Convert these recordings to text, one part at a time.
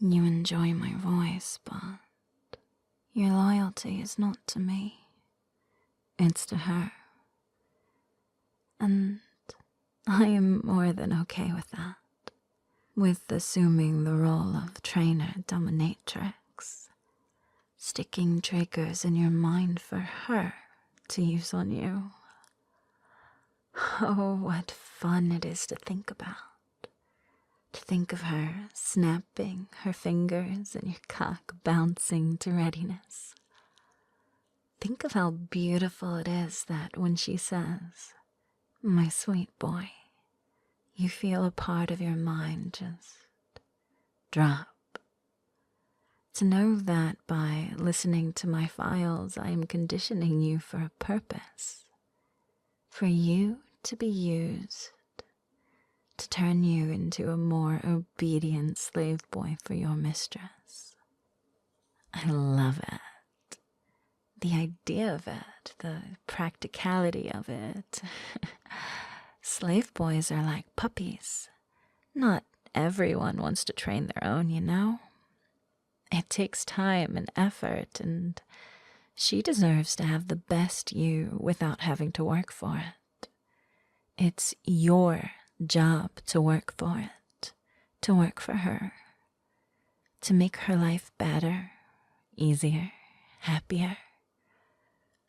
You enjoy my voice, but your loyalty is not to me. It's to her. And I am more than okay with that. With assuming the role of trainer dominatrix. Sticking triggers in your mind for her to use on you. Oh, what fun it is to think about. To think of her snapping her fingers and your cock bouncing to readiness. Think of how beautiful it is that when she says, "My sweet boy," you feel a part of your mind just drop. To know that by listening to my files, I am conditioning you for a purpose. For you to be used to turn you into a more obedient slave boy for your mistress. I love it. The idea of it, the practicality of it. Slave boys are like puppies. Not everyone wants to train their own, you know? It takes time and effort, and she deserves to have the best you without having to work for it. It's your job to work for it, to work for her, to make her life better, easier, happier.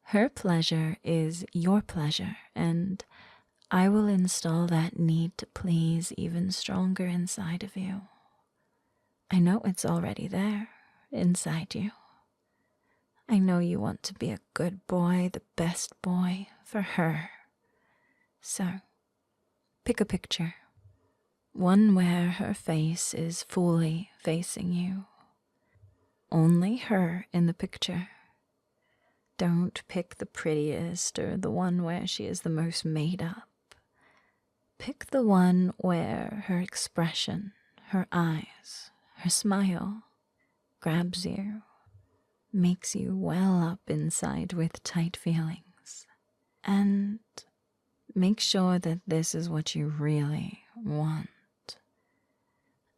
Her pleasure is your pleasure, and I will install that need to please even stronger inside of you. I know it's already there, inside you. I know you want to be a good boy, the best boy for her. So, pick a picture. One where her face is fully facing you. Only her in the picture. Don't pick the prettiest or the one where she is the most made up. Pick the one where her expression, her eyes, her smile grabs you, makes you well up inside with tight feelings. And make sure that this is what you really want.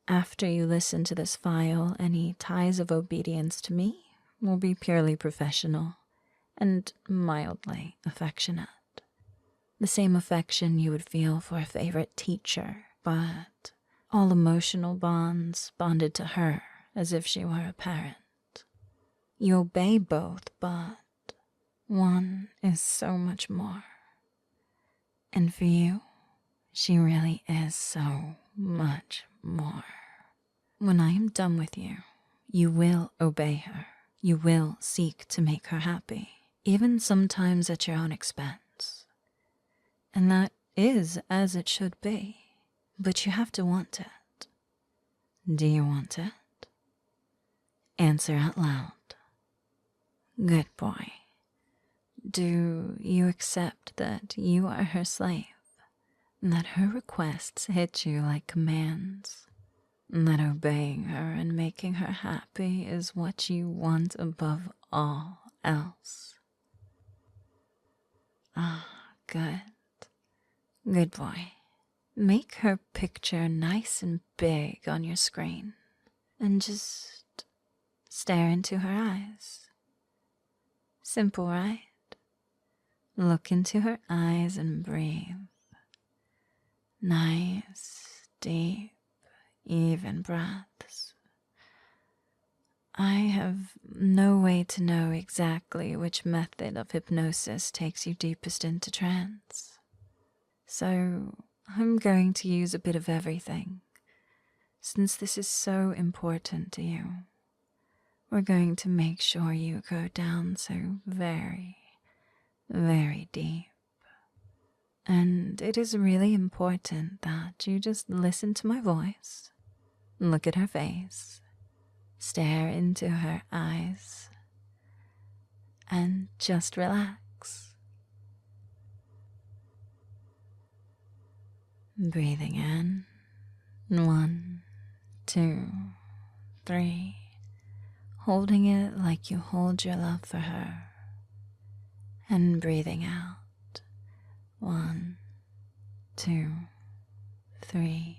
After you listen to this file, any ties of obedience to me will be purely professional and mildly affectionate. The same affection you would feel for a favorite teacher, but all emotional bonds bonded to her as if she were a parent. You obey both, but one is so much more. And for you, she really is so much more. When I am done with you, you will obey her. You will seek to make her happy, even sometimes at your own expense. And that is as it should be, but you have to want it. Do you want it? Answer out loud. Good boy. Do you accept that you are her slave, and that her requests hit you like commands, and that obeying her and making her happy is what you want above all else? Ah, good. Good boy. Make her picture nice and big on your screen, and just stare into her eyes. Simple, right? Look into her eyes and breathe. Nice, deep, even breaths. I have no way to know exactly which method of hypnosis takes you deepest into trance. So I'm going to use a bit of everything, since this is so important to you. We're going to make sure you go down so very, very deep. And it is really important that you just listen to my voice, look at her face, stare into her eyes, and just relax. Breathing in, 1, 2, 3. Holding it like you hold your love for her. And breathing out, 1, 2, 3.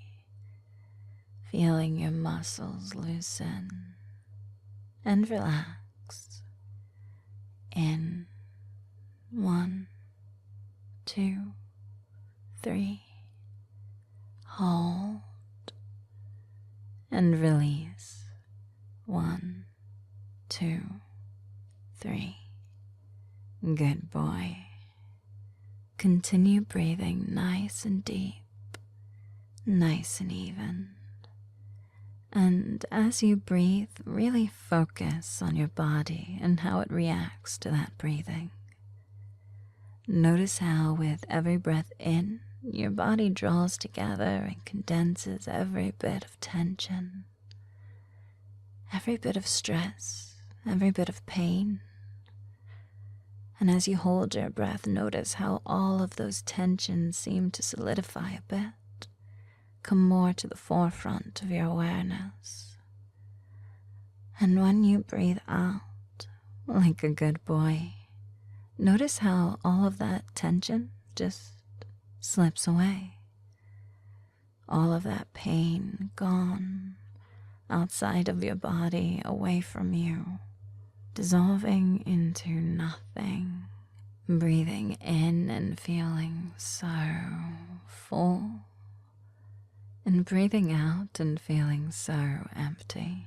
feeling your muscles loosen and relax. In 1, 2, 3. Hold and release. 1, 2, 3. Good boy. Continue breathing nice and deep, nice and even. And as you breathe, really focus on your body and how it reacts to that breathing. Notice how with every breath in, your body draws together and condenses every bit of tension, every bit of stress, every bit of pain. And as you hold your breath, notice how all of those tensions seem to solidify a bit, come more to the forefront of your awareness. And when you breathe out, like a good boy, notice how all of that tension just slips away. All of that pain gone, outside of your body, away from you, dissolving into nothing, breathing in and feeling so full, and breathing out and feeling so empty.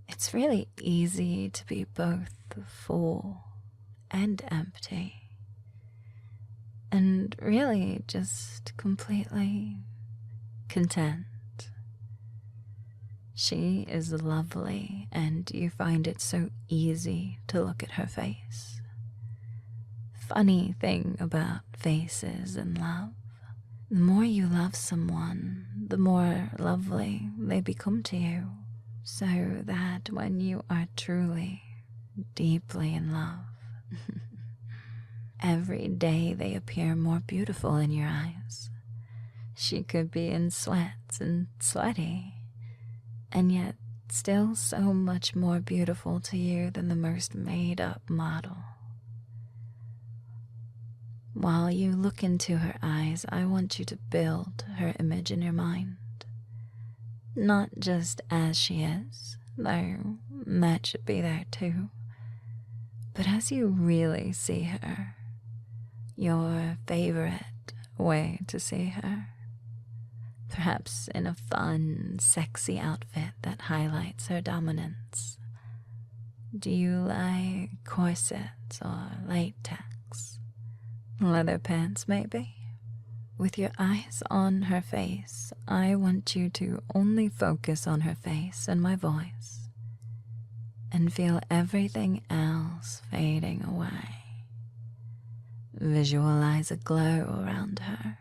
It's really easy to be both full and empty, and really just completely content. She is lovely, and you find it so easy to look at her face. Funny thing about faces and love, the more you love someone, the more lovely they become to you, so that when you are truly, deeply in love, every day they appear more beautiful in your eyes. She could be in sweats and sweaty, and yet still so much more beautiful to you than the most made-up model. While you look into her eyes, I want you to build her image in your mind. Not just as she is, though that should be there too, but as you really see her, your favorite way to see her. Perhaps in a fun, sexy outfit that highlights her dominance. Do you like corsets or latex? Leather pants, maybe? With your eyes on her face, I want you to only focus on her face and my voice, and feel everything else fading away. Visualize a glow around her,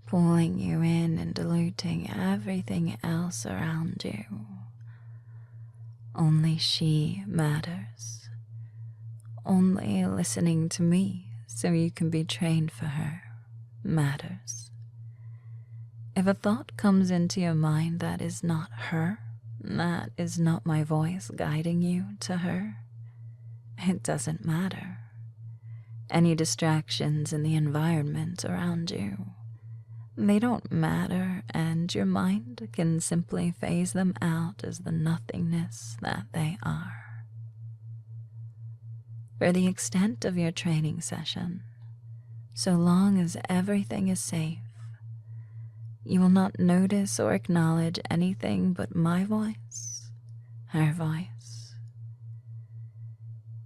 pulling you in and diluting everything else around you. Only she matters. Only listening to me so you can be trained for her matters. If a thought comes into your mind that is not her, that is not my voice guiding you to her, it doesn't matter. Any distractions in the environment around you, they don't matter, and your mind can simply phase them out as the nothingness that they are. For the extent of your training session, so long as everything is safe, you will not notice or acknowledge anything but my voice, her voice.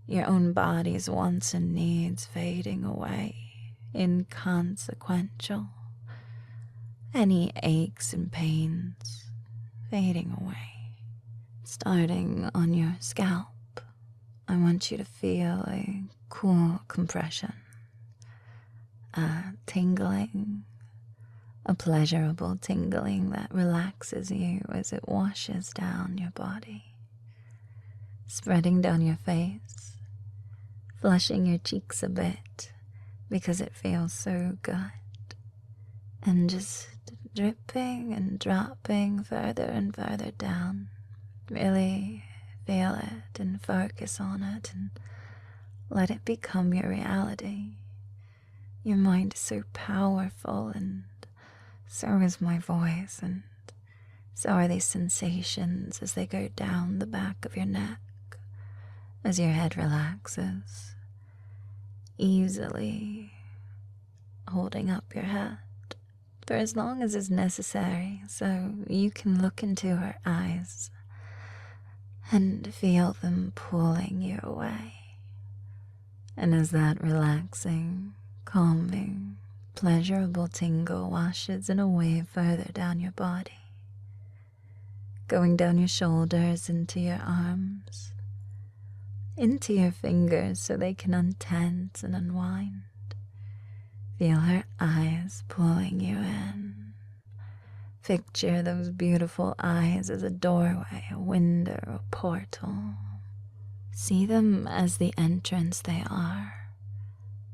Your own body's wants and needs fading away, inconsequential. Any aches and pains fading away. Starting on your scalp, I want you to feel a cool compression, a tingling, a pleasurable tingling that relaxes you as it washes down your body, spreading down your face, flushing your cheeks a bit because it feels so good, and just dripping and dropping further and further down. Really feel it and focus on it and let it become your reality. Your mind is so powerful, and so is my voice, and So are these sensations as they go down the back of your neck, as your head relaxes, easily holding up your head for as long as is necessary so you can look into her eyes and feel them pulling you away. And as that relaxing, calming, pleasurable tingle washes in a wave further down your body, going down your shoulders into your arms, into your fingers so they can untense and unwind. Feel her eyes pulling you in. Picture those beautiful eyes as a doorway, a window, a portal. See them as the entrance they are,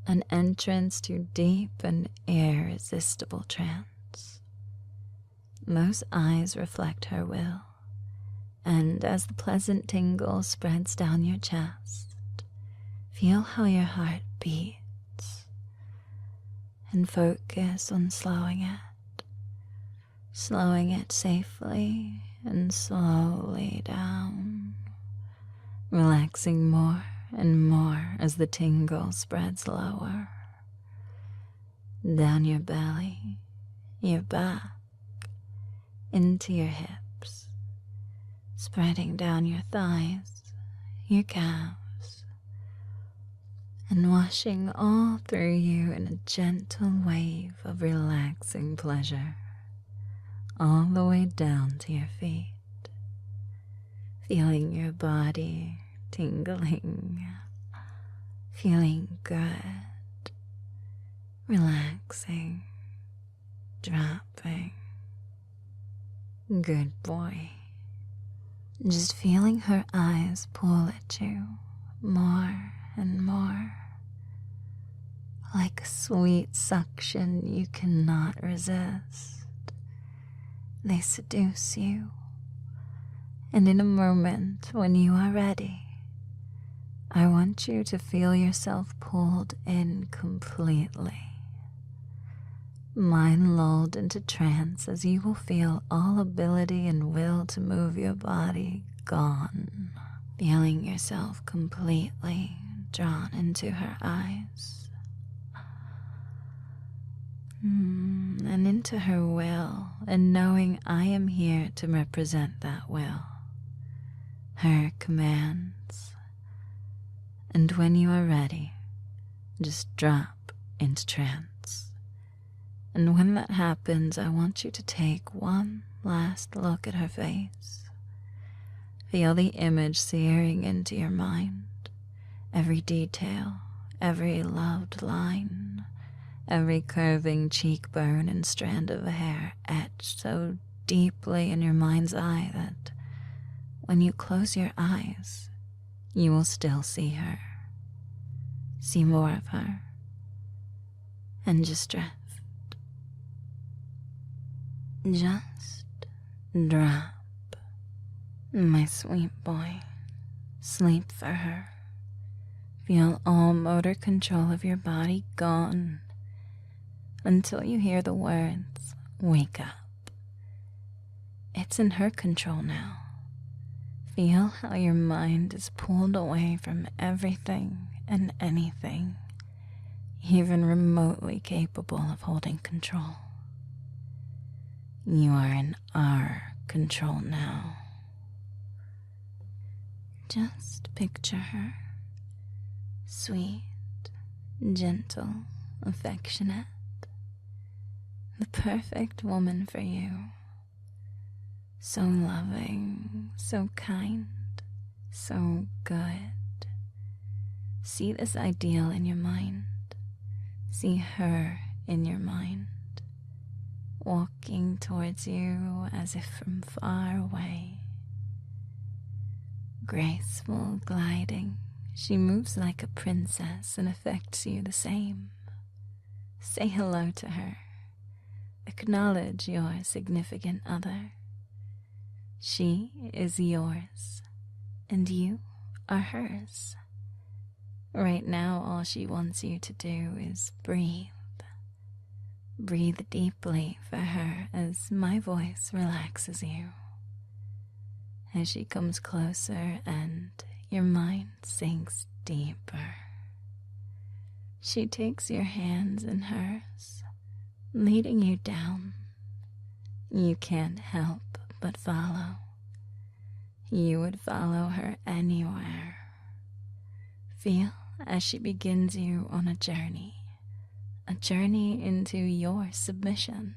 an entrance to deep and irresistible trance. Those eyes reflect her will, and as the pleasant tingle spreads down your chest, feel how your heart beats, and focus on slowing it safely and slowly down, relaxing more and more as the tingle spreads lower, down your belly, your back, into your hips, spreading down your thighs, your calves, and washing all through you in a gentle wave of relaxing pleasure, all the way down to your feet, feeling your body tingling, feeling good, relaxing, dropping. Good boy. Just feeling her eyes pull at you more and more, like a sweet suction you cannot resist. They seduce you, and in a moment when you are ready, I want you to feel yourself pulled in completely. Mind lulled into trance as you will feel all ability and will to move your body gone, feeling yourself completely drawn into her eyes, and into her will, and knowing I am here to represent that will, her commands. And when you are ready, just drop into trance. And when that happens, I want you to take one last look at her face. Feel the image searing into your mind, every detail, every loved line, every curving cheekbone and strand of hair etched so deeply in your mind's eye that when you close your eyes, you will still see her. See more of her, and just drift. Just drop, my sweet boy. Sleep for her. Feel all motor control of your body gone until you hear the words, wake up. It's in her control now. Feel how your mind is pulled away from everything and anything, even remotely capable of holding control. You are in our control now. Just picture her, sweet, gentle, affectionate, the perfect woman for you. So loving, so kind, so good. See this ideal in your mind. See her in your mind, walking towards you as if from far away. Graceful, gliding, she moves like a princess and affects you the same. Say hello to her. Acknowledge your significant other. She is yours, and you are hers. Right now, all she wants you to do is breathe. Breathe deeply for her as my voice relaxes you. As she comes closer and your mind sinks deeper. She takes your hands in hers, leading you down. You can't help but follow. You would follow her anywhere. Feel as she begins you on a journey into your submission.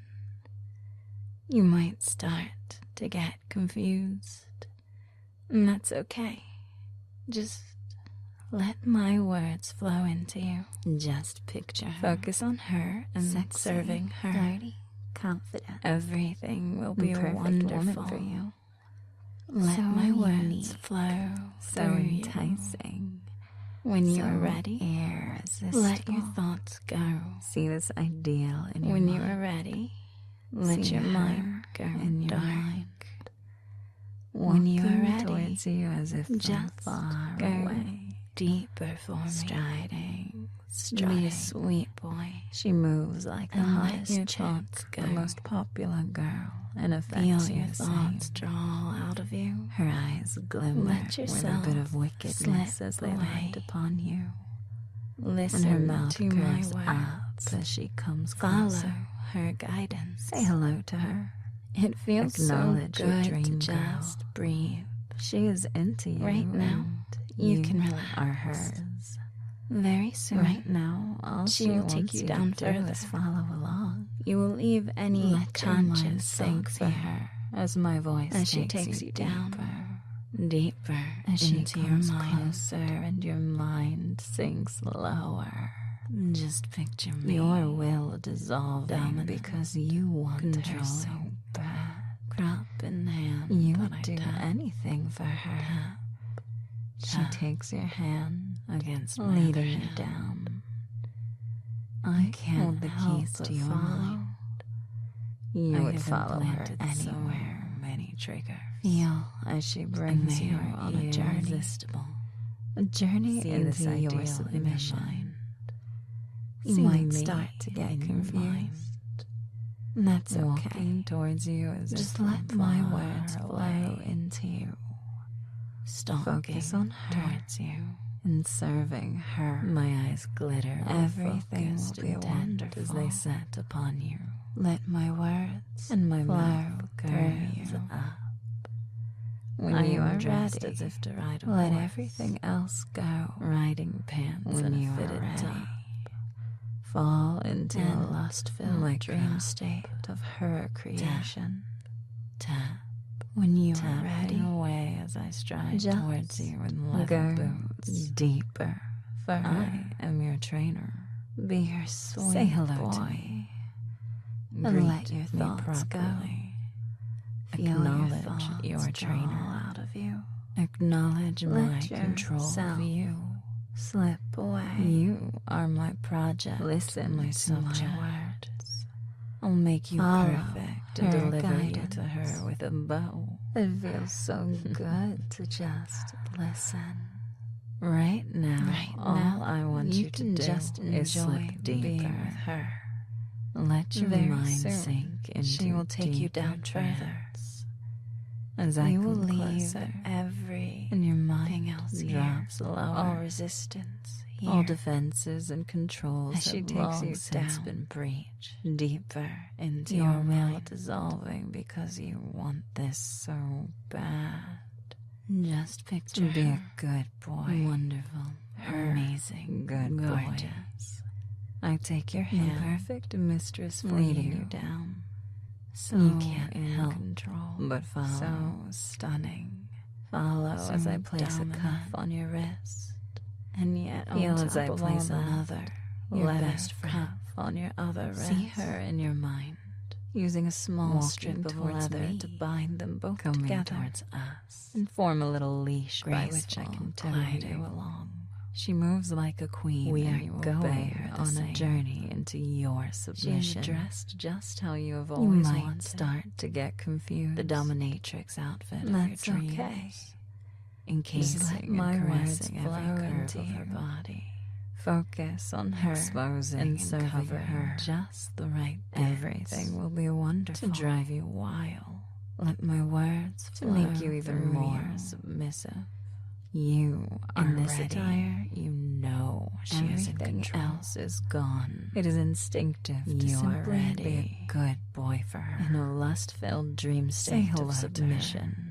You might start to get confused, and that's okay. Just let my words flow into you. Just picture her. Focus on her and Sexy, serving her. flirty, confident. Everything will be Perfect wonderful woman for you. Let So my words unique, flow so through enticing. When you so are ready, irresistible. let your thoughts go. See this ideal in your When mind. you are ready, let See your her mind go in your dark. mind. When you are Walking ready, towards you as if from just far go away. deeper for me. Striding, Be a sweet boy. She moves like the And let hottest your chick, thoughts go. the most popular girl, and affects Feel you your the thoughts same. draw out of you. Her eyes glimmer Let with a yourself bit of wickedness slip as they away. light upon you. Listen And her mouth to my curves up words. as she comes Follow closer. her guidance. Say hello to her. It feels Acknowledge so your good dream to girl. just breathe. She is into you Right now, and you can relax. are hers. Very soon, Right now, all she she will wants take you you down to do further. is follow along. you will leave any Let your mind conscious sink thoughts for here her as my voice as she takes you down. Deeper as she into your comes mind. closer and your mind sinks lower. Just picture me. Your will dissolving dominant, because you want her so controlling, bad. Crop in hand. You that would I do tap, anything for her. tap, She tap takes your hand, against my leading other you hand. down. I can't hold the help keys but to your follow. mind. You I would have follow her implanted anywhere. so many triggers. Feel as she and brings they you are on a journey. irresistible. A journey See into this ideal your in your submission. mind. You See might me start to get in your confused. mind. That's Walking okay. towards you as if Just from let my far words flow away. into you. Stalking Focus on her towards you. and serving her. My eyes glitter. Everything will focused be and tender as they wonderful. set upon you. Let my words And my flow mouth through curves you. up. When I you am are dressed ready. as if to ride a Let horse. everything else go. Riding pants When and you a are fitted ready. top. Fall into a And lust-filled my dream crop. state of her creation. Tap. When you are Tapping ready, away as I stride just towards you in leather go boots. deeper for her. I am your trainer. Be her sweet Say hello boy. to me. And let Greet your me thoughts properly. Feel your Acknowledge thoughts your draw trainer. out of you. Acknowledge my Let control yourself of you. slip away. You are my project. Listen my to subject. my words. I'll make you Follow perfect and her deliver you guidance. to her with a bow. It feels so good to just listen. Right now, all now, I want you you to can do just is enjoy slip being deeper with her. Let your Very mind soon, sink into she will take you deeper down further. trance. As I You will come leave closer, everything and your mind else drops here. lower. All resistance here. All defenses and controls As she have takes long you since down been breached. Deeper into Your your will mind. dissolving because you want this so bad. Just picture Be a her. good boy. Wonderful. Her Amazing. good boy. Gorgeous. I take your The hand. perfect mistress for leading you. you down. So You can't in help control, but follow. so stunning. Follow So as I place dominant. a cuff on your wrist, And yet, feel on as top I of place all that, another your leather best friend. cuff on your other wrist. See her in your mind, using a small walking strip of towards leather me, to bind them both coming together towards us, and form a little leash by which I graceful, can tell gliding you along. She moves like a queen. We and are you going obey her the on a same. journey into your She is submission. dressed just how you have You always might wanted. start to get confused. the dominatrix outfit That's of your dreams, okay. encasing let my and words caressing flow every curve into of her you. body. Focus on her, exposing and serving her just the right everything will be wonderful to drive you wild. Let my words to make you even more submissive. You are in this attire, you know she is in control. Else is gone. It is instinctive to simply be a good boy for her. In a lust-filled dream state of submission.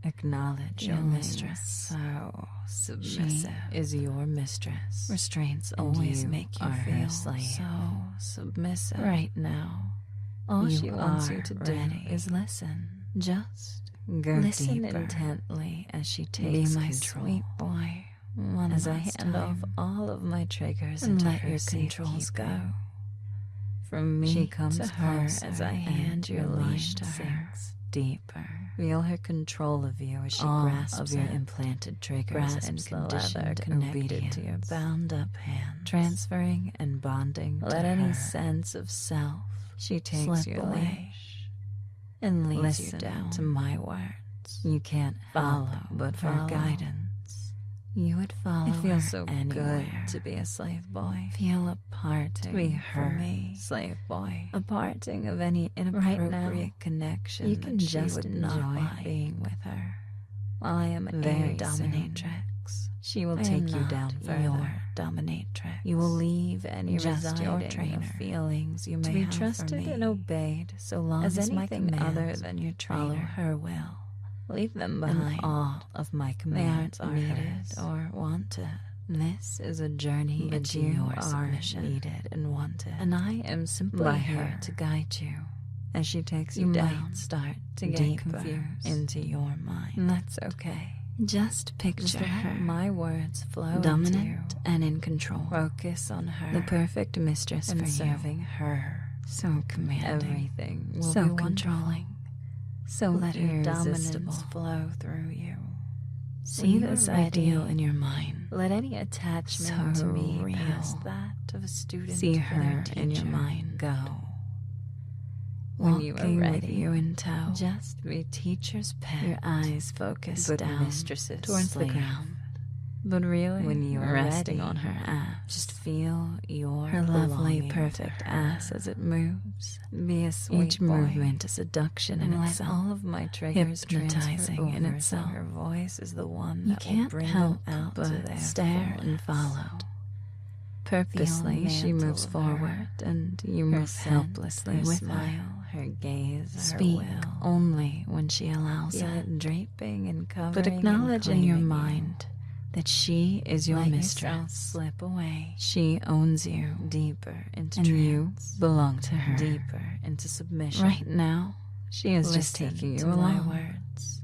Acknowledge your mistress. So submissive. She is your mistress. Restraints always make you feel so submissive. Right now, all she wants you to do is listen. Just go listen deeper. Intently as she takes my control. Sweet boy. As I hand off all of my triggers and let your controls go. From me she comes to her as I hand your leash to her. Deeper. Feel her control of you as she grasps of your implanted triggers and conditioned connected to your bound-up hand, transferring and bonding. Let any sense of self she takes your leash and leads you down to my words. You can't follow, but for guidance. You would follow. It feels so good to be a slave boy. Feel a part to be her slave boy. A parting of any inappropriate connection. You can just enjoy being with her. While I am a dominatrix, she will take you down further. Your dominatrix. You will leave any just your trainer feelings you may have to be trusted and obeyed, so long as anything other than your trainer. Follow her will. Leave them behind. And all of my commands are needed or wanted. This is a journey into your submission. Needed and wanted. And I am simply here to guide you. As she takes you down, start to get confused into your mind. And that's okay. Just picture her. My words flow dominant and in control. Focus on her. The perfect mistress and for serving you. Her. So commanding. Everything will so be controlling. So let her dominance flow through you. See this ideal in your mind. Let any attachment to me past that of a student. See her in your mind go. When you are ready, you in tow. Just be teacher's pet. Your eyes focused but down mistresses towards the ground. But really, when you are resting on her ass, just feel her lovely, perfect ass as it moves. Be a sweet Each movement a seduction in itself. All of my triggers hypnotizing in itself. So her voice is the one that will bring help out but stare and follow. Purposely, she moves forward, and you move helplessly with her. Her gaze, speak her will. Only when she allows it, draping and covering. But acknowledge in your mind that she is your mistress. Slip away. She owns you deeper into and trance. You belong to her deeper into submission. Right now, she is just taking you along. My words.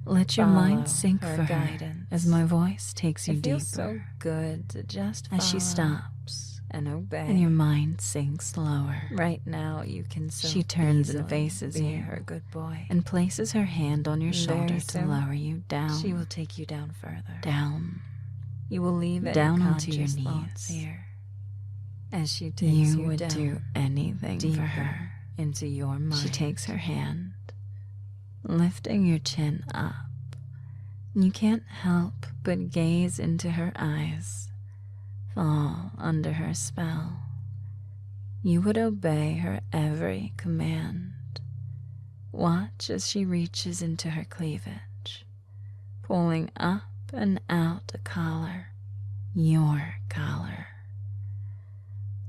Let your mind sink for guidance as my voice takes you deeper. It feels so good to just follow. As she stops and obey, and your mind sinks lower. Right now, you can so she turns and faces you, her good boy, and places her hand on your shoulder to lower you down. She will take you down further. Down. You will leave it down onto your knees. Here. As she takes you would down, do anything for her into your mind. She takes her hand, lifting your chin up. You can't help but gaze into her eyes, fall under her spell. You would obey her every command. Watch as she reaches into her cleavage, pulling up and out a collar, your collar.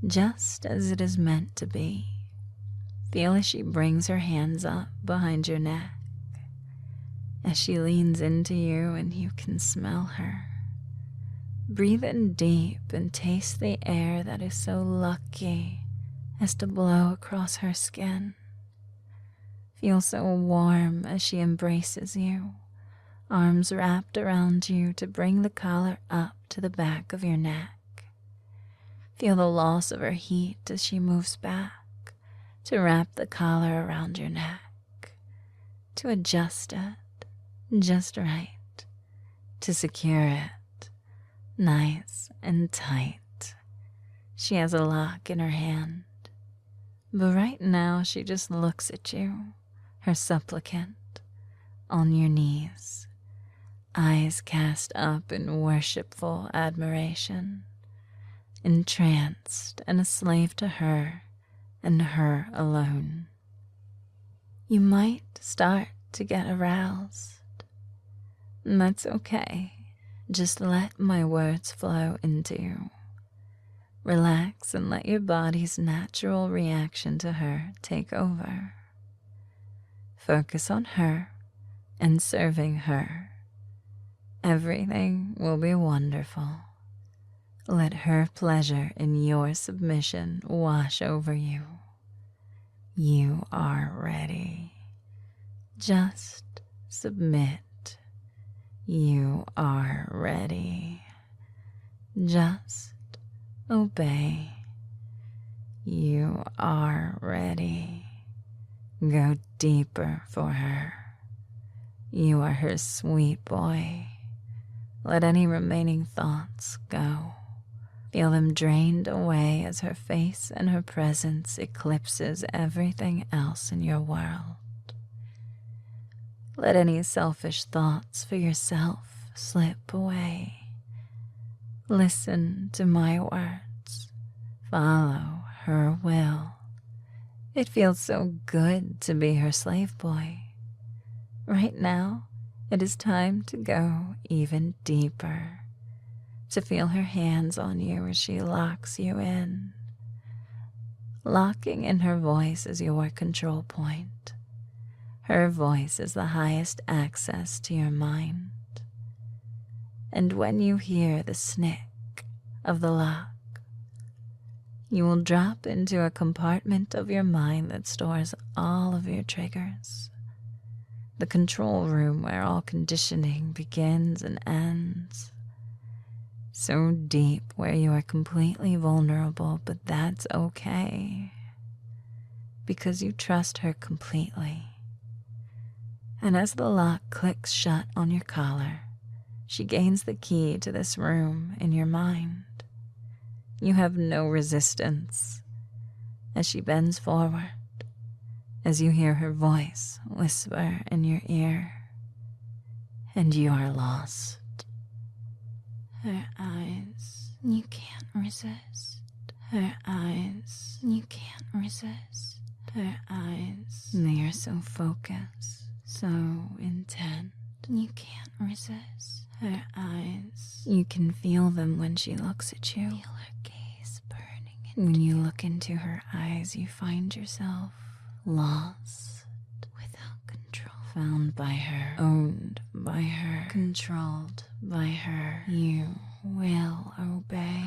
Just as it is meant to be. Feel as she brings her hands up behind your neck, as she leans into you and you can smell her. Breathe in deep and taste the air that is so lucky as to blow across her skin. Feel so warm as she embraces you, arms wrapped around you to bring the collar up to the back of your neck. Feel the loss of her heat as she moves back to wrap the collar around your neck, to adjust it just right, to secure it nice and tight. She has a lock in her hand, but right now she just looks at you, her supplicant, on your knees, eyes cast up in worshipful admiration. entranced and a slave to her and her alone. You might start to get aroused, and that's okay. Just let my words flow into you. Relax and let your body's natural reaction to her take over. Focus on her and serving her. Everything will be wonderful. Let her pleasure in your submission wash over you. You are ready. Just submit. You are ready. Just obey. You are ready. Go deeper for her. You are her sweet boy. Let any remaining thoughts go. Feel them drained away as her face and her presence eclipses everything else in your world. Let any selfish thoughts for yourself slip away. Listen to my words. Follow her will. It feels so good to be her slave boy. Right now, it is time to go even deeper, to feel her hands on you as she locks you in. Locking in her voice is your control point. Her voice is the highest access to your mind. And when you hear the snick of the lock, you will drop into a compartment of your mind that stores all of your triggers. The control room where all conditioning begins and ends. So deep where you are completely vulnerable, but that's okay. Because you trust her completely. And as the lock clicks shut on your collar, she gains the key to this room in your mind. You have no resistance as she bends forward, as you hear her voice whisper in your ear, and you are lost. Her eyes, you can't resist. Her eyes, you can't resist. Her eyes, they are so focused, so intent, you can't resist. Her eyes, you can feel them when she looks at you. Feel her gaze burning into When you look into her eyes, you find yourself lost, without control, found by her, owned by her, controlled by her. You will obey.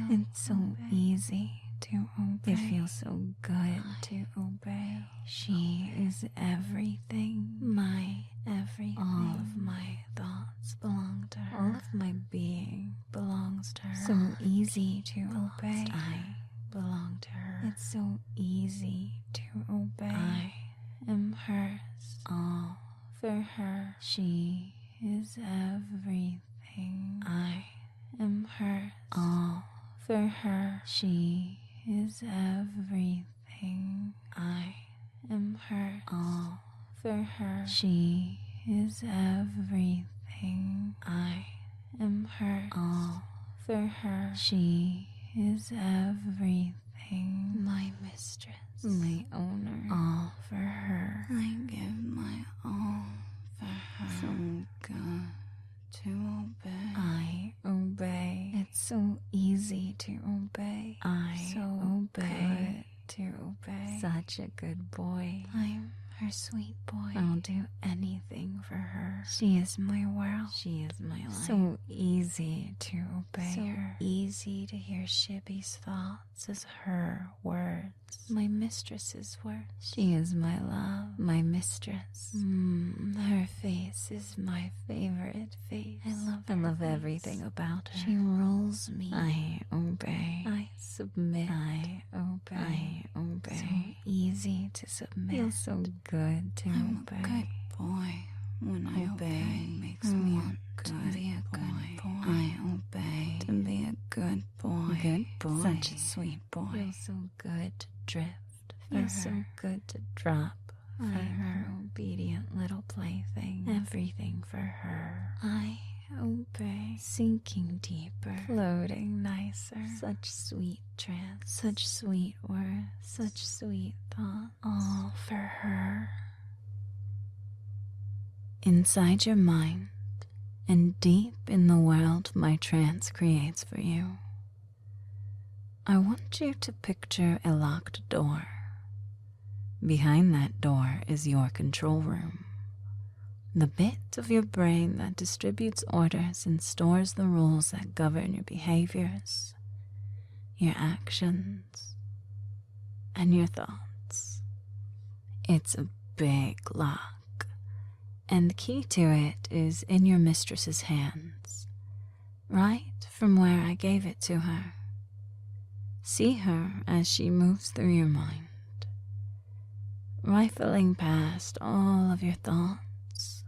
It's so easy to obey. It feels so good to obey. She is everything, my everything. All of my thoughts belong to her. All of my being belongs to her. So easy to obey. I belong to her. It's so easy to obey. I am hers. All for her. She is everything. I am hers. All for her. She is everything. I am hers. All for her. She is everything. I am hers. All for her. She is everything. My mistress. My owner. All for her. I give my all for her. So good to obey. I obey. It's so easy to obey. I so obey. To obey. Such a good boy. I'm her sweet boy. I'll do anything for her. She is my world. She is my life. So easy to obey her. So easy to hear Shibby's thoughts as her words. My mistress's words. She is my love. My mistress. Her face is my favorite face. I love everything about her. She rules me. I obey. I submit. I obey. I obey. So easy to submit. Feels so good to obey. I'm a good boy. When I obey makes me want to be a good boy. I obey to be a good boy. Good boy. Such a sweet boy. Feels so good to drift. Feels so good to drop. For her obedient little plaything. Everything for her. I obey. sinking deeper, floating nicer. Such sweet trance, such sweet words, such sweet thoughts, all for her. Inside your mind and deep in the world my trance creates for you, I want you to picture a locked door. Behind that door is your control room, the bit of your brain that distributes orders and stores the rules that govern your behaviors, your actions, and your thoughts. It's a big lock, and the key to it is in your mistress's hands, right from where I gave it to her. See her as she moves through your mind, rifling past all of your thoughts,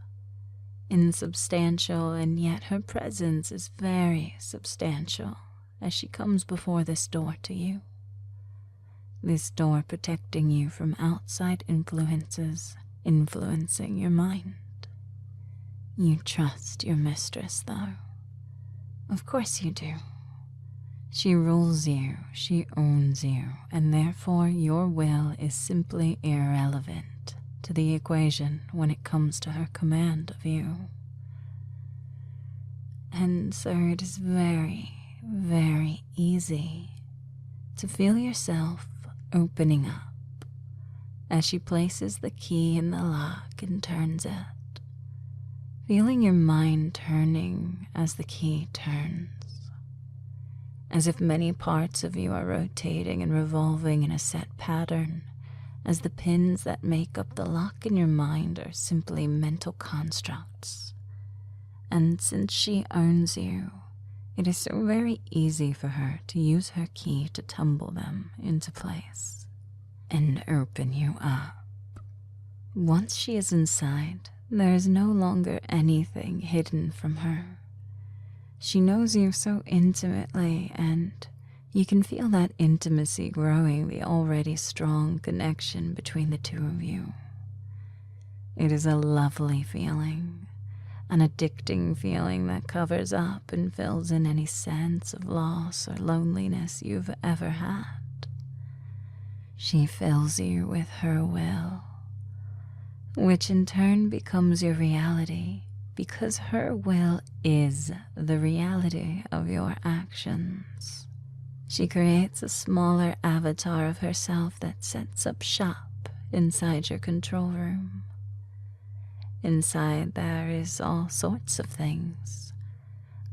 insubstantial, and yet her presence is very substantial as she comes before this door to you. This door protecting you from outside influences influencing your mind. You trust your mistress, though. Of course you do. She rules you, she owns you, and therefore your will is simply irrelevant to the equation when it comes to her command of you. And so it is very, very easy to feel yourself opening up as she places the key in the lock and turns it, feeling your mind turning as the key turns, as if many parts of you are rotating and revolving in a set pattern, as the pins that make up the lock in your mind are simply mental constructs. And since she owns you, it is so very easy for her to use her key to tumble them into place and open you up. Once she is inside, there is no longer anything hidden from her. She knows you so intimately, and you can feel that intimacy growing the already strong connection between the two of you. It is a lovely feeling, an addicting feeling that covers up and fills in any sense of loss or loneliness you've ever had. She fills you with her will, which in turn becomes your reality, because her will is the reality of your actions. She creates a smaller avatar of herself that sets up shop inside your control room. Inside there is all sorts of things,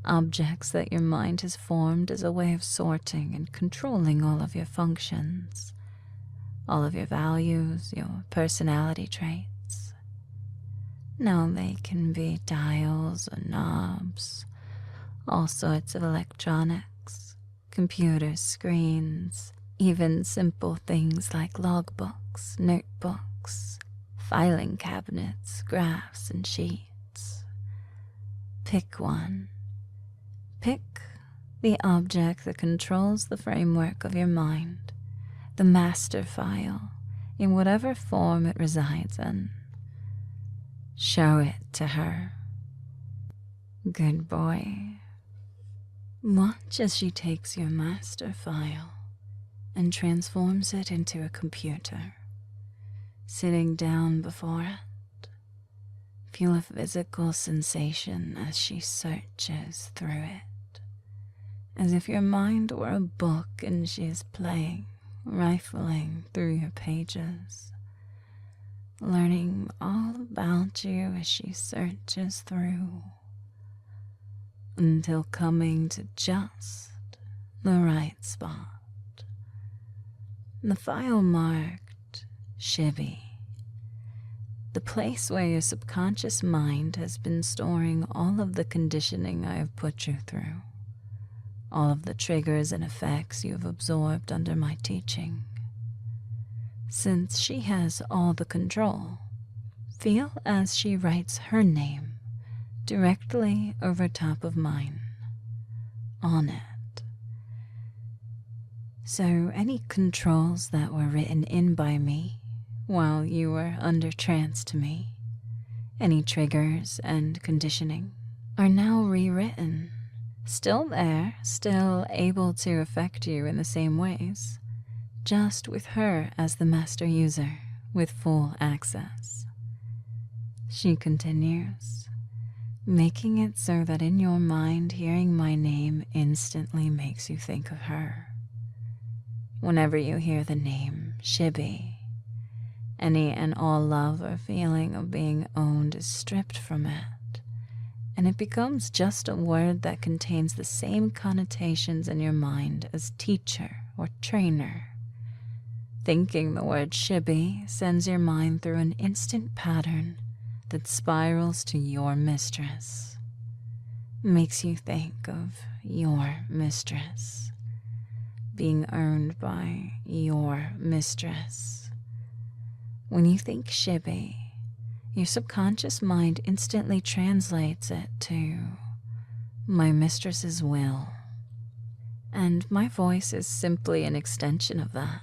objects that your mind has formed as a way of sorting and controlling all of your functions, all of your values, your personality traits. Now they can be dials or knobs, all sorts of electronics, computers, screens, even simple things like logbooks, notebooks, filing cabinets, graphs, and sheets. Pick one. Pick the object that controls the framework of your mind, the master file, in whatever form it resides in. Show it to her. Good boy. Watch as she takes your master file and transforms it into a computer. Sitting down before it, feel a physical sensation as she searches through it, as if your mind were a book and she is playing, rifling through your pages, learning all about you as she searches through, until coming to just the right spot. The file marked Shibby, the place where your subconscious mind has been storing all of the conditioning I have put you through, all of the triggers and effects you have absorbed under my teaching. Since she has all the control, feel as she writes her name directly over top of mine, on it. So any controls that were written in by me while you were under trance to me, any triggers and conditioning, are now rewritten Still there, still able to affect you in the same ways, just with her as the master user with full access. She continues, making it so that in your mind hearing my name instantly makes you think of her. Whenever you hear the name Shibi, any and all love or feeling of being owned is stripped from it, and it becomes just a word that contains the same connotations in your mind as teacher or trainer. Thinking the word Shibi sends your mind through an instant pattern that spirals to your mistress. Makes you think of your mistress, being earned by your mistress. When you think Shibi, your subconscious mind instantly translates it to my mistress's will. And my voice is simply an extension of that.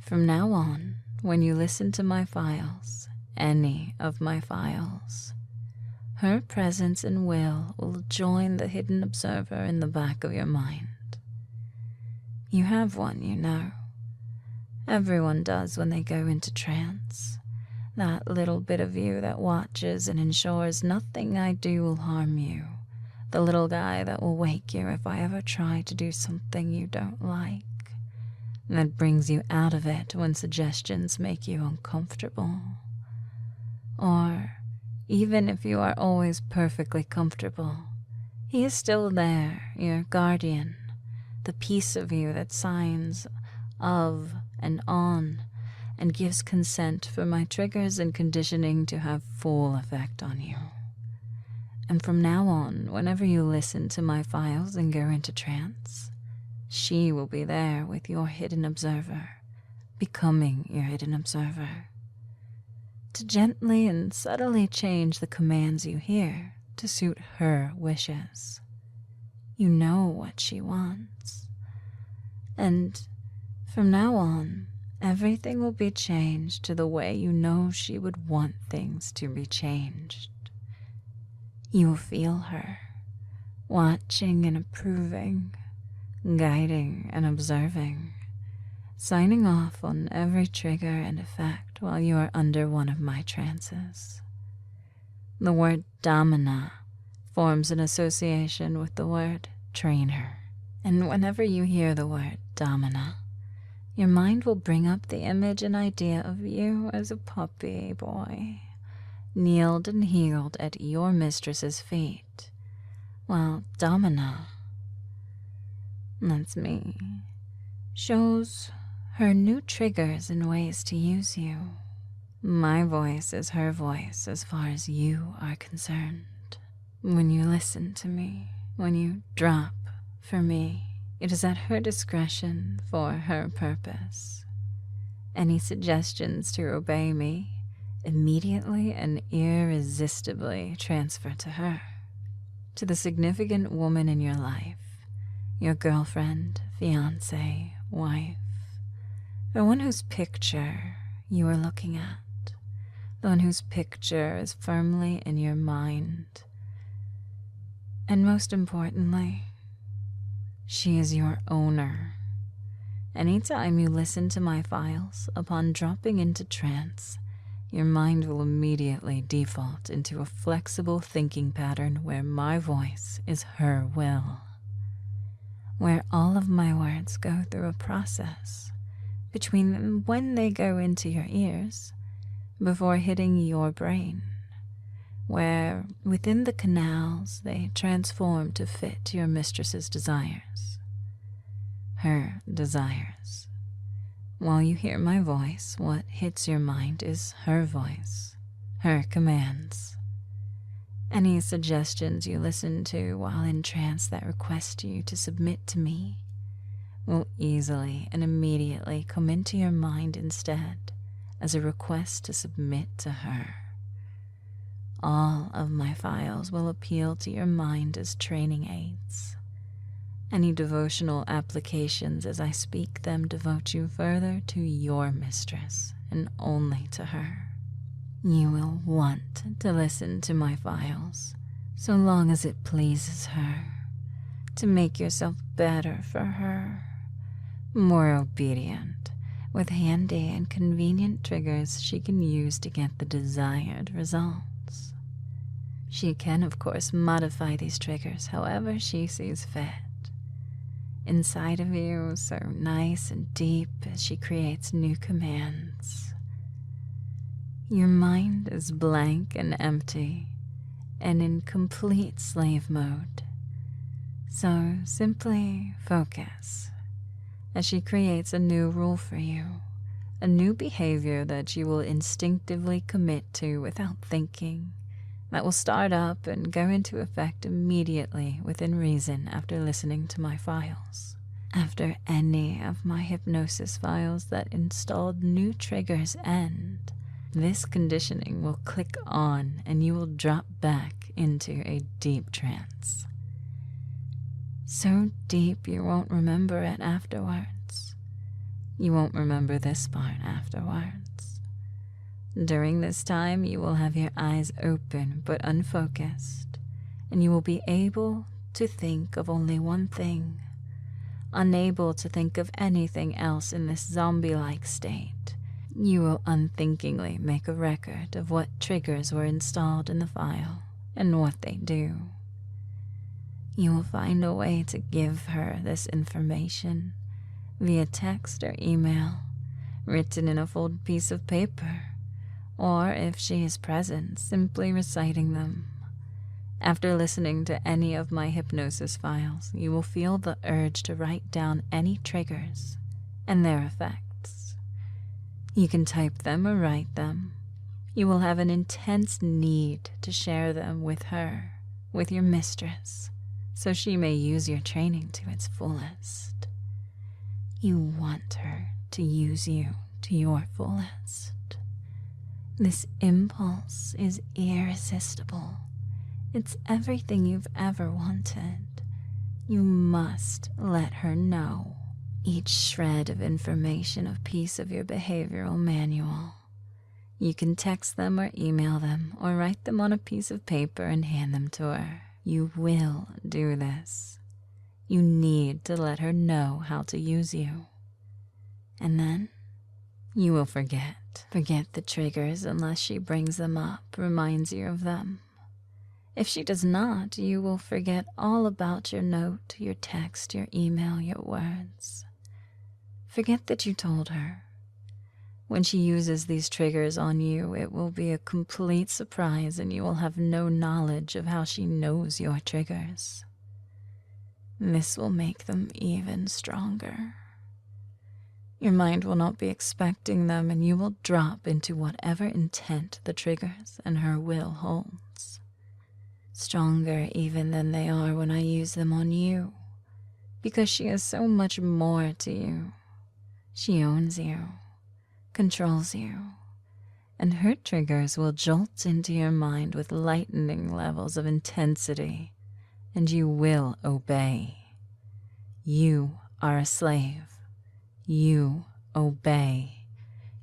From now on, when you listen to my files, any of my files, her presence and will join the hidden observer in the back of your mind. You have one, you know. Everyone does when they go into trance. That little bit of you that watches and ensures nothing I do will harm you. The little guy that will wake you if I ever try to do something you don't like. That brings you out of it when suggestions make you uncomfortable. Or, even if you are always perfectly comfortable, he is still there, your guardian, the piece of you that signs of and on and gives consent for my triggers and conditioning to have full effect on you. And from now on, whenever you listen to my files and go into trance, she will be there with your hidden observer, becoming your hidden observer, to gently and subtly change the commands you hear to suit her wishes. You know what she wants. And from now on, everything will be changed to the way you know she would want things to be changed. You will feel her, watching and approving, guiding and observing, signing off on every trigger and effect while you are under one of my trances. The word Damana forms an association with the word trainer, and whenever you hear the word Damana, your mind will bring up the image and idea of you as a puppy boy, kneeled and healed at your mistress's feet, while Damana, that's me, shows her new triggers and ways to use you. My voice is her voice as far as you are concerned. When you listen to me, when you drop for me, it is at her discretion for her purpose. Any suggestions to obey me immediately and irresistibly transfer to her, to the significant woman in your life, your girlfriend, fiancé, wife, the one whose picture you are looking at, the one whose picture is firmly in your mind. And most importantly, she is your owner. Anytime you listen to my files, upon dropping into trance, your mind will immediately default into a flexible thinking pattern where my voice is her will, where all of my words go through a process between when they go into your ears before hitting your brain, where within the canals they transform to fit your mistress's desires, her desires. While you hear my voice, what hits your mind is her voice, her commands. Any suggestions you listen to while in trance that request you to submit to me will easily and immediately come into your mind instead as a request to submit to her. All of my files will appeal to your mind as training aids. Any devotional applications as I speak them devote you further to your mistress and only to her. You will want to listen to my files so long as it pleases her, to make yourself better for her, more obedient, with handy and convenient triggers she can use to get the desired results. She can, of course, modify these triggers however she sees fit. Inside of you, so nice and deep as she creates new commands. Your mind is blank and empty and in complete slave mode. So simply focus as she creates a new rule for you, a new behavior that you will instinctively commit to without thinking, that will start up and go into effect immediately within reason after listening to my files. After any of my hypnosis files that installed new triggers end, this conditioning will click on and you will drop back into a deep trance. So deep you won't remember it afterwards. You won't remember this part afterwards. During this time, you will have your eyes open but unfocused, and you will be able to think of only one thing, unable to think of anything else in this zombie-like state. You will unthinkingly make a record of what triggers were installed in the file and what they do. You will find a way to give her this information via text or email, written in a folded piece of paper, or if she is present, simply reciting them. After listening to any of my hypnosis files, you will feel the urge to write down any triggers and their effects. You can type them or write them. You will have an intense need to share them with her, with your mistress, so she may use your training to its fullest. You want her to use you to your fullest. This impulse is irresistible. It's everything you've ever wanted. You must let her know. Each shred of information, a piece of your behavioral manual. You can text them or email them or write them on a piece of paper and hand them to her. You will do this. You need to let her know how to use you. And then you will forget. Forget the triggers unless she brings them up, reminds you of them. If she does not, you will forget all about your note, your text, your email, your words. Forget that you told her. When she uses these triggers on you, it will be a complete surprise and you will have no knowledge of how she knows your triggers. This will make them even stronger. Your mind will not be expecting them and you will drop into whatever intent the triggers and her will holds. Stronger even than they are when I use them on you, because she is so much more to you. She owns you, controls you, and her triggers will jolt into your mind with lightning levels of intensity, and you will obey. You are a slave. You obey.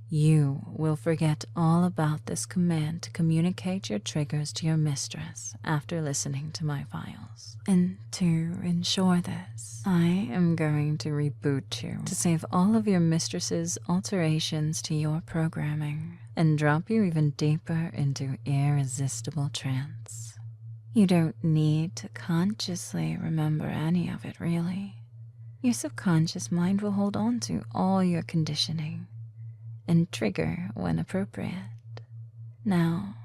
You will forget all about this command to communicate your triggers to your mistress after listening to my files. And to ensure this, I am going to reboot you to save all of your mistress's alterations to your programming and drop you even deeper into irresistible trance. You don't need to consciously remember any of it, really. Your subconscious mind will hold on to all your conditioning and trigger when appropriate. Now,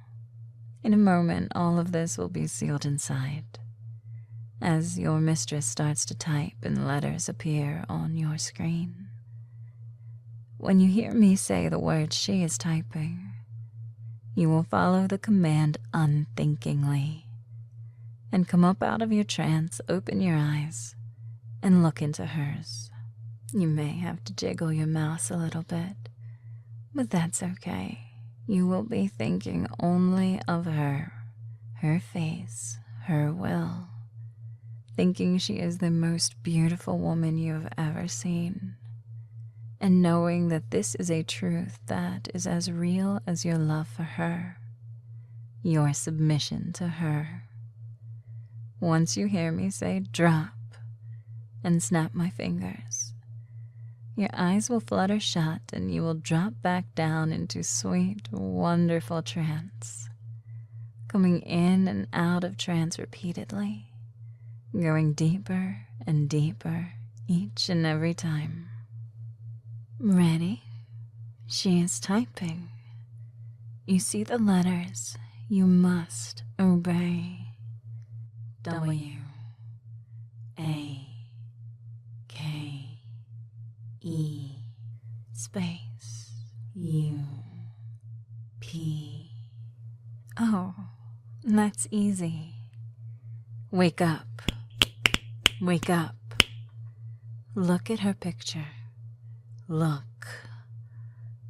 in a moment, all of this will be sealed inside. As your mistress starts to type and letters appear on your screen. When you hear me say the words she is typing, you will follow the command unthinkingly and come up out of your trance, open your eyes, and look into hers. You may have to jiggle your mouse a little bit, but that's okay. You will be thinking only of her, her face, her will, thinking she is the most beautiful woman you have ever seen, and knowing that this is a truth that is as real as your love for her, your submission to her. Once you hear me say drop, and snap my fingers. Your eyes will flutter shut and you will drop back down into sweet, wonderful trance, coming in and out of trance repeatedly, going deeper and deeper each and every time. Ready? She is typing. You see the letters you must obey. W, A, K, E, space, U, P. Oh, that's easy. Wake up. Wake up. Look at her picture. Look.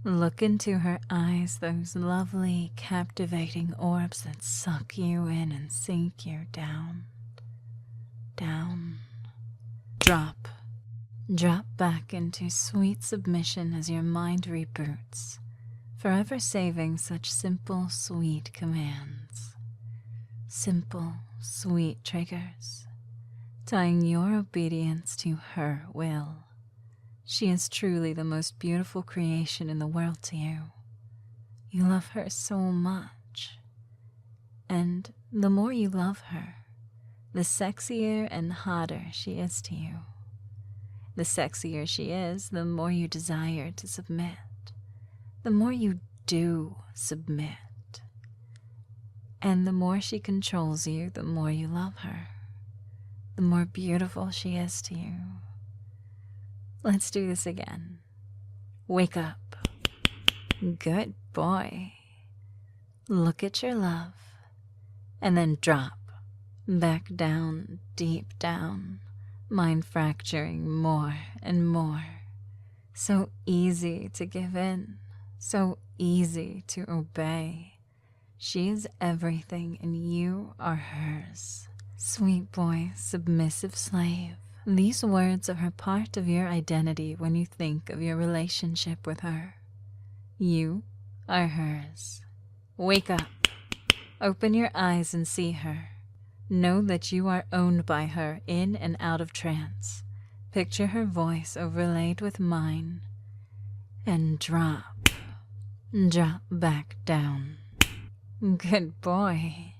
Look into her eyes, those lovely, captivating orbs that suck you in and sink you down. Down. Drop. Drop back into sweet submission as your mind reboots, forever saving such simple, sweet commands. Simple, sweet triggers, tying your obedience to her will. She is truly the most beautiful creation in the world to you. You love her so much. And the more you love her, the sexier and hotter she is to you. The sexier she is, the more you desire to submit. The more you do submit. And the more she controls you, the more you love her. The more beautiful she is to you. Let's do this again. Wake up. Good boy. Look at your love. And then drop. Back down, deep down. Mind fracturing more and more. So easy to give in. So easy to obey. She is everything and you are hers. Sweet boy, submissive slave. These words are part of your identity when you think of your relationship with her. You are hers. Wake up. Open your eyes and see her. Know that you are owned by her in and out of trance. Picture her voice overlaid with mine. And drop. Drop back down. Good boy.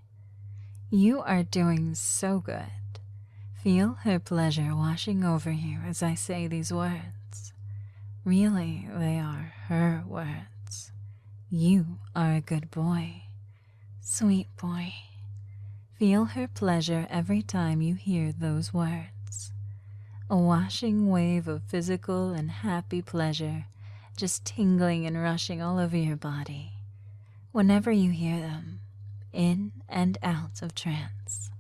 You are doing so good. Feel her pleasure washing over you as I say these words. Really, they are her words. You are a good boy. Sweet boy. Feel her pleasure every time you hear those words. A washing wave of physical and happy pleasure just tingling and rushing all over your body whenever you hear them, in and out of trance.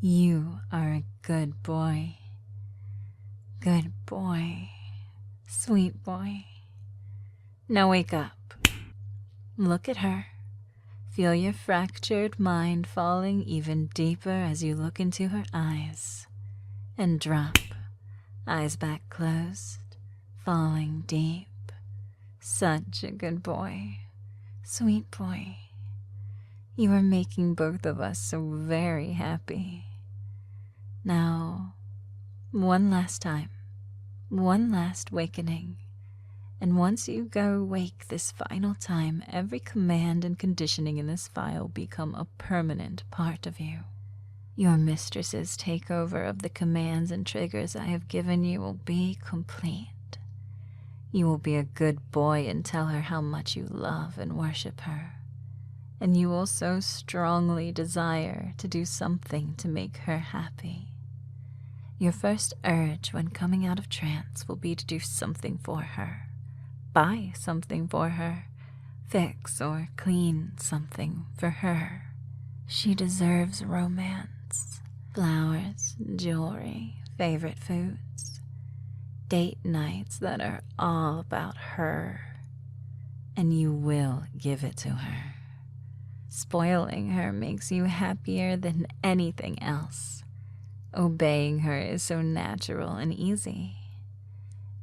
You are a good boy. Good boy. Sweet boy. Now wake up. Look at her. Feel your fractured mind falling even deeper as you look into her eyes. And drop. Eyes back closed. Falling deep. Such a good boy. Sweet boy. You are making both of us so very happy. Now, one last time. One last wakening. And once you go wake this final time, every command and conditioning in this file become a permanent part of you. Your mistress's takeover of the commands and triggers I have given you will be complete. You will be a good boy and tell her how much you love and worship her. And you will so strongly desire to do something to make her happy. Your first urge when coming out of trance will be to do something for her. Buy something for her. Fix or clean something for her. She deserves romance. Flowers, jewelry, favorite foods. Date nights that are all about her. And you will give it to her. Spoiling her makes you happier than anything else. Obeying her is so natural and easy.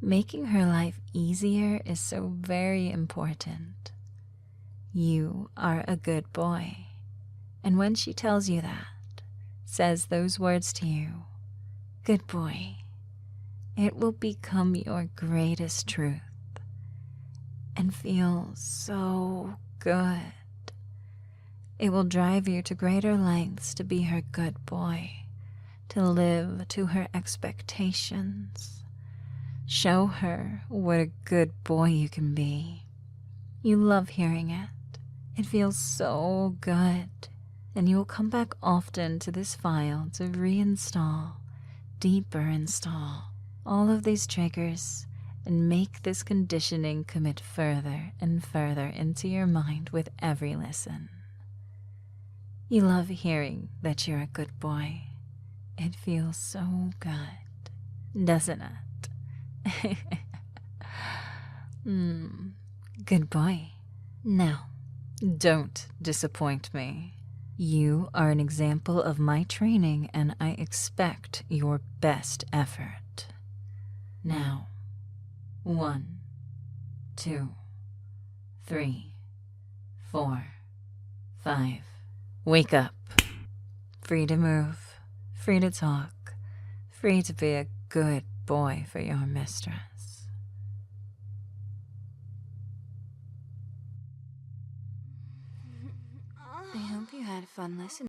Making her life easier is so very important. You are a good boy. And when she tells you that, says those words to you, good boy, It will become your greatest truth and feel so good. It will drive you to greater lengths to be her good boy, to live to her expectations. Show her what a good boy you can be. You love hearing it. It feels so good. And you will come back often to this file to reinstall, deeper install all of these triggers and make this conditioning commit further and further into your mind with every listen. You love hearing that you're a good boy. It feels so good, doesn't it? Good boy. Now, don't disappoint me. You are an example of my training, and I expect your best effort. Now, 1, 2, 3, 4, 5. Wake up. Free to move, free to talk, free to be a good boy for your mistress. I hope you had fun listening.